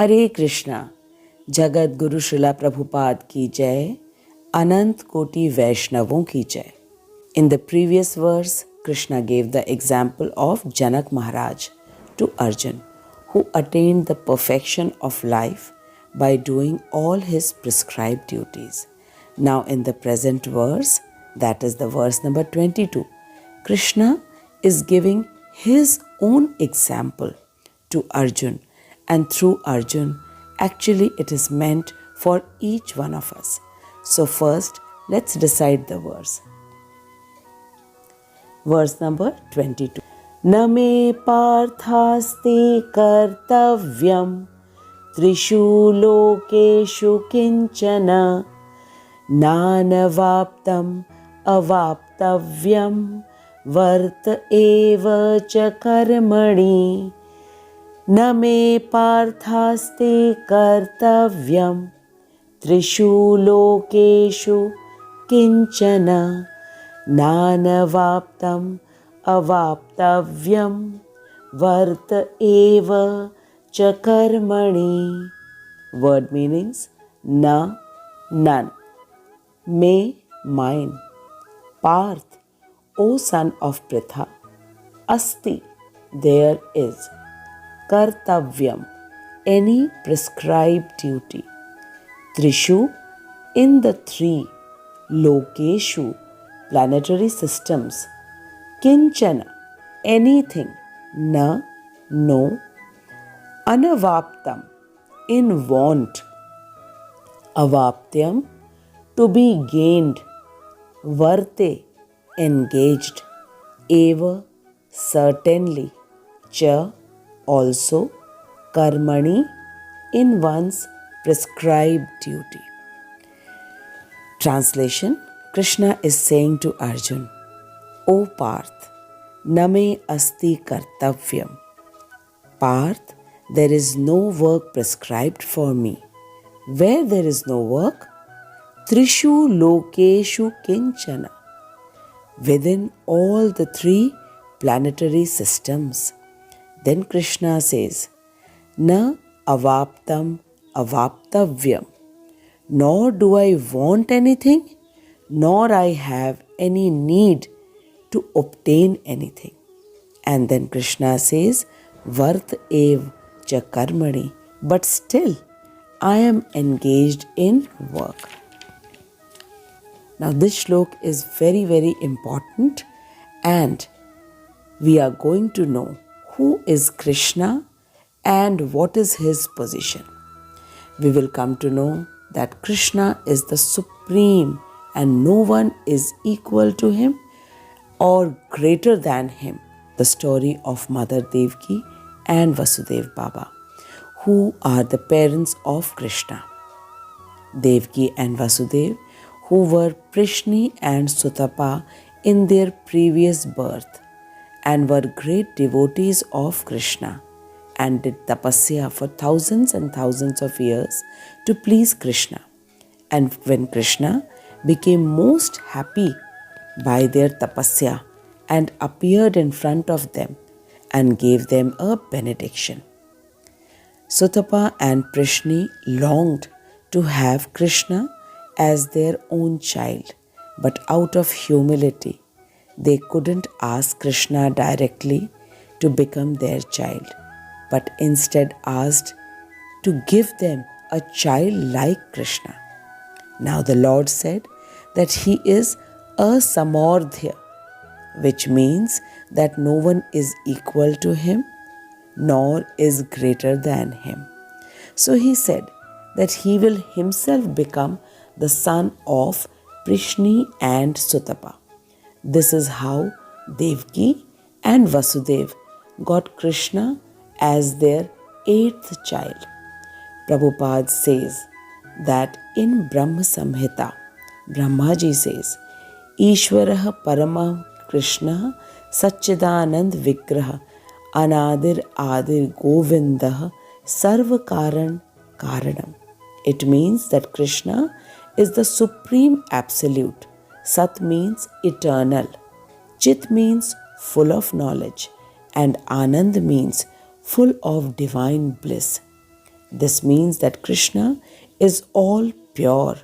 हरे कृष्णा। जगत गुरु श्रीला प्रभुपाद की जय, अनंत कोटि वैष्णवों की जय. In the previous verse, Krishna gave the example of Janak Maharaj to Arjun, who attained the perfection of life by doing all his prescribed duties. Now in the present verse, that is the verse number 22, Krishna is giving his own example to Arjun, and through Arjun, actually it is meant for each one of us. So first, let's recite the verse. Verse number 22. न मे पार्थास्ति कर्तव्यं त्रिषु लोकेषु किंचन नानवाप्तम् अवाप्तव्यं वर्त एव च कर्मणि. न मे पार्थास्ति कर्तव्यं त्रिषु लोकेषु किंचन नानवाप्तम् अवाप्तव्यं वर्त एव च कर्मणि. Word meanings: na, none; me, mine; Parth, O son of Pritha; asti, there is; kartavyam, any prescribed duty; trishu, in the three; lokeshu, planetary systems; kinchana, anything; na, no; anavaptam, in want; avaptyam, to be gained; varte, engaged; eva, certainly; cha, also; karmani, in one's prescribed duty. Translation: Krishna is saying to Arjun, O Parth, name asti kartavyam. Parth, there is no work prescribed for me. Where there is no work? Trishu lokeshu kinchana. Within all the three planetary systems. Then Krishna says, Na avaptam avaptavyam. Nor do I want anything, nor I have any need to obtain anything. And then Krishna says, Vart ev cha karmani. But still, I am engaged in work. Now this shlok is very, very important, and we are going to know who is Krishna and what is his position. We will come to know that Krishna is the supreme and no one is equal to him or greater than him. The story of Mother Devaki and Vasudev Baba, who are the parents of Krishna. Devaki and Vasudev, who were Prishni and Sutapa in their previous birth and were great devotees of Krishna and did tapasya for thousands and thousands of years to please Krishna. And when Krishna became most happy by their tapasya and appeared in front of them and gave them a benediction, Sutapa and Prishni longed to have Krishna as their own child, but out of humility, they couldn't ask Krishna directly to become their child, but instead asked to give them a child like Krishna. Now the Lord said that he is a samordhya, which means that no one is equal to him nor is greater than him. So he said that he will himself become the son of Prishni and Sutapa. This is how Devaki and Vasudev got Krishna as their 8th child. Prabhupada says that in Brahma Samhita, Brahmaji says, Ishwarah Parama Krishna Satchidanand Vigraha Anadir Adir Govindah Sarva Karan Karanam. It means that Krishna is the supreme absolute. Sat means eternal. Chit means full of knowledge. And Anand means full of divine bliss. This means that Krishna is all pure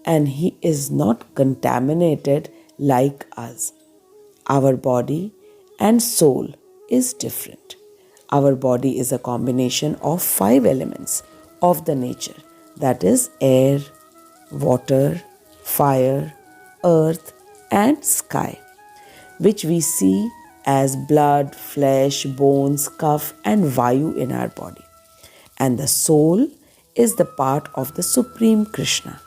and he is not contaminated like us. Our body and soul is different. Our body is a combination of 5 elements of the nature, that is air, water, fire, earth and sky, which we see as blood, flesh, bones, kapha and vayu in our body. And the soul is the part of the Supreme Krishna.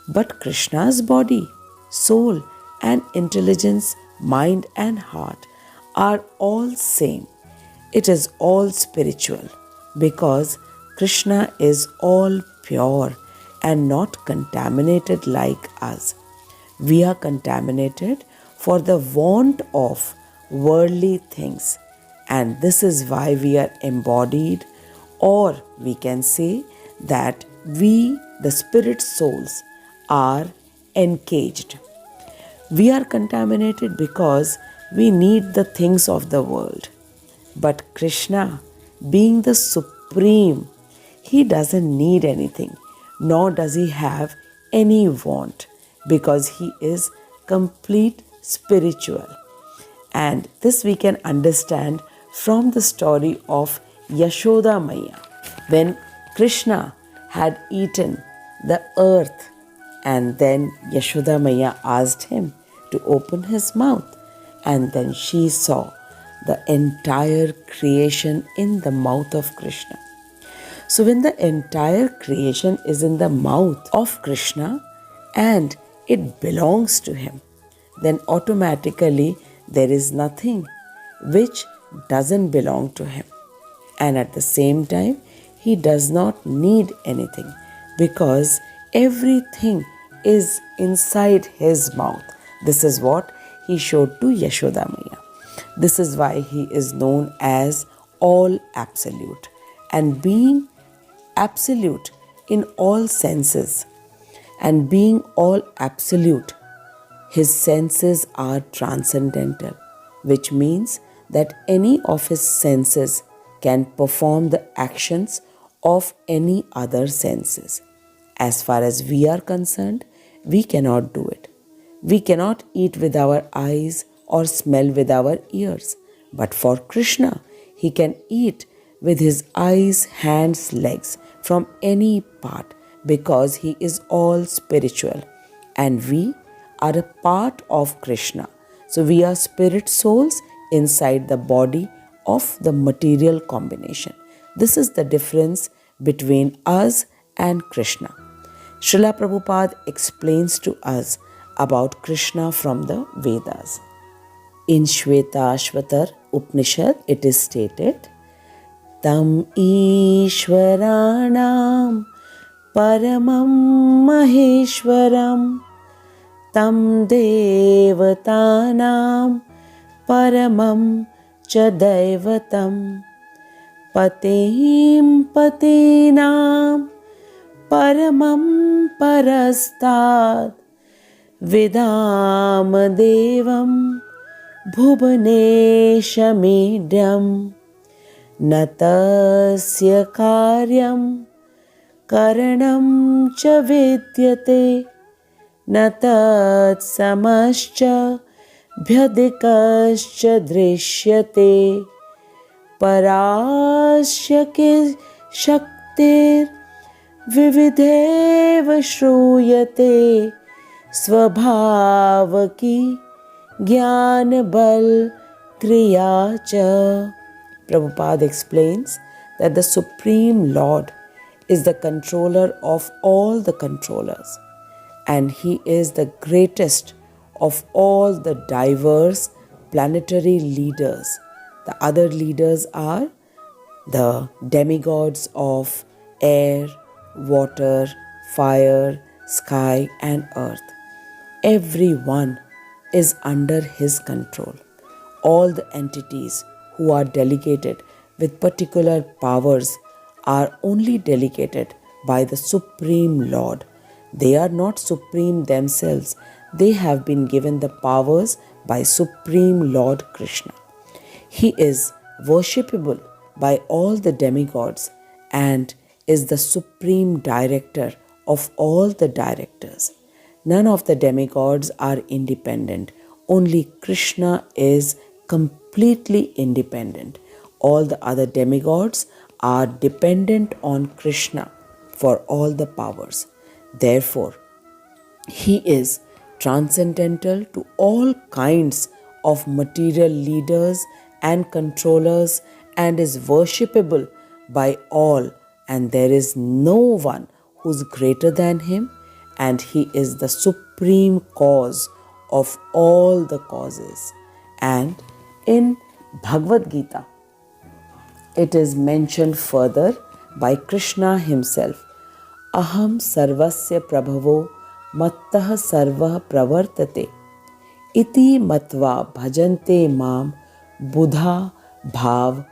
But Krishna's body, soul and intelligence, mind and heart are all same. It is all spiritual because Krishna is all pure and not contaminated like us. We are contaminated for the want of worldly things, and this is why we are embodied, or we can say that we, the spirit souls, are encaged. We are contaminated because we need the things of the world. But Krishna, being the supreme, he doesn't need anything, nor does he have any want, because he is complete spiritual. And this we can understand from the story of Yashoda Maya, when Krishna had eaten the earth, and then Yashoda Maya asked him to open his mouth, and then she saw the entire creation in the mouth of Krishna. So when the entire creation is in the mouth of Krishna and it belongs to him, then automatically there is nothing which doesn't belong to him. And at the same time, he does not need anything because everything is inside his mouth. This is what he showed to Yashoda Maya. This is why he is known as all absolute. And being absolute in all senses and being all absolute, his senses are transcendental, which means that any of his senses can perform the actions of any other senses. As far as we are concerned, we cannot do it. We cannot eat with our eyes or smell with our ears. But for Krishna, he can eat with his eyes, hands, legs from any part because he is all spiritual. And we are a part of Krishna. So we are spirit souls inside the body of the material combination. This is the difference between us and Krishna. Srila Prabhupada explains to us about Krishna from the Vedas. In Shvetashvatar Upanishad, it is stated, Tam Ishwaranam Paramam Maheshwaram Tam Devatanam Paramam Chadaivatam Patim Patinam Paramam Parastad Vidam Devam Bhubaneshamidam Natasya Karyam Karanam Cha Vidyate Natat Samascha Bhyadikascha Drishyate Parasya Shaktir Vivideva Shruyate Svabhavaki Jnana Bal Kriya Cha. Prabhupada explains that the Supreme Lord is the controller of all the controllers, and he is the greatest of all the diverse planetary leaders. The other leaders are the demigods of air, water, fire, sky and earth. Everyone is under his control. All the entities who are delegated with particular powers are only delegated by the Supreme Lord. They are not supreme themselves. They have been given the powers by Supreme Lord Krishna. He is worshipable by all the demigods and is the supreme director of all the directors. None of the demigods are independent. Only Krishna is completely independent. All the other demigods are dependent on Krishna for all the powers. Therefore, he is transcendental to all kinds of material leaders and controllers and is worshipable by all, and there is no one who's greater than him, and he is the supreme cause of all the causes. And in Bhagwat Gita, it is mentioned further by Krishna himself. Aham sarvasya prabhavo mattah sarvah pravartate iti matva bhajante mam buddha bhav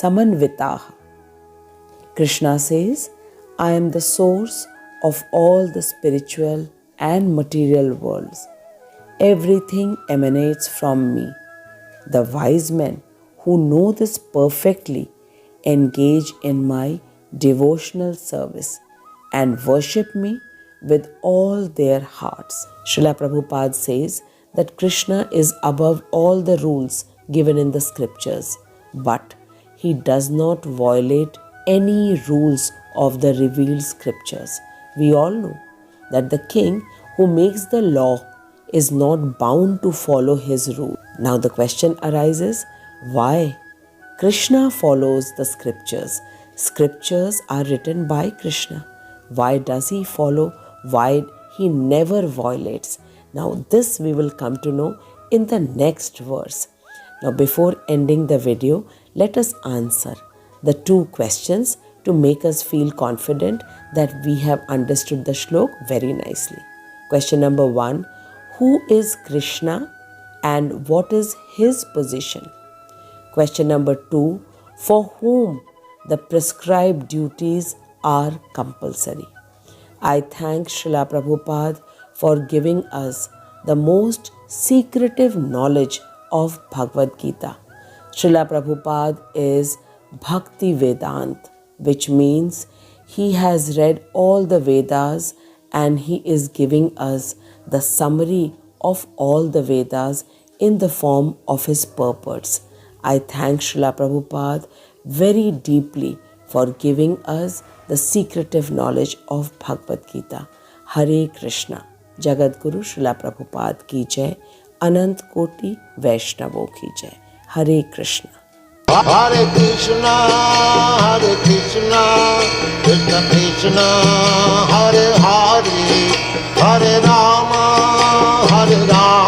samanvitaha. Krishna says, I am the source of all the spiritual and material worlds. Everything emanates from me. The wise men who know this perfectly engage in my devotional service and worship me with all their hearts. Srila Prabhupada says that Krishna is above all the rules given in the scriptures, but he does not violate any rules of the revealed scriptures. We all know that the king who makes the law is not bound to follow his rule. Now the question arises, why? Krishna follows the scriptures. Scriptures are written by Krishna. Why does he follow? Why he never violates? Now this we will come to know in the next verse. Now before ending the video, let us answer the two questions to make us feel confident that we have understood the shlok very nicely. Question number 1, who is Krishna and what is his position? Question number 2, for whom the prescribed duties are compulsory? I thank Srila Prabhupada for giving us the most secretive knowledge of Bhagavad Gita. Srila Prabhupada is Bhakti Vedant, which means he has read all the Vedas and he is giving us the summary of all the Vedas in the form of his purports. I thank Srila Prabhupada very deeply for giving us the secretive knowledge of Bhagavad Gita. Hare Krishna. Jagat Guru Srila Prabhupada ki jai. Anant Koti Vaishnavo ki jai. Hare Krishna. Hare Krishna, Krishna Krishna, Hare Hare, Hare Rama, Hare Rama.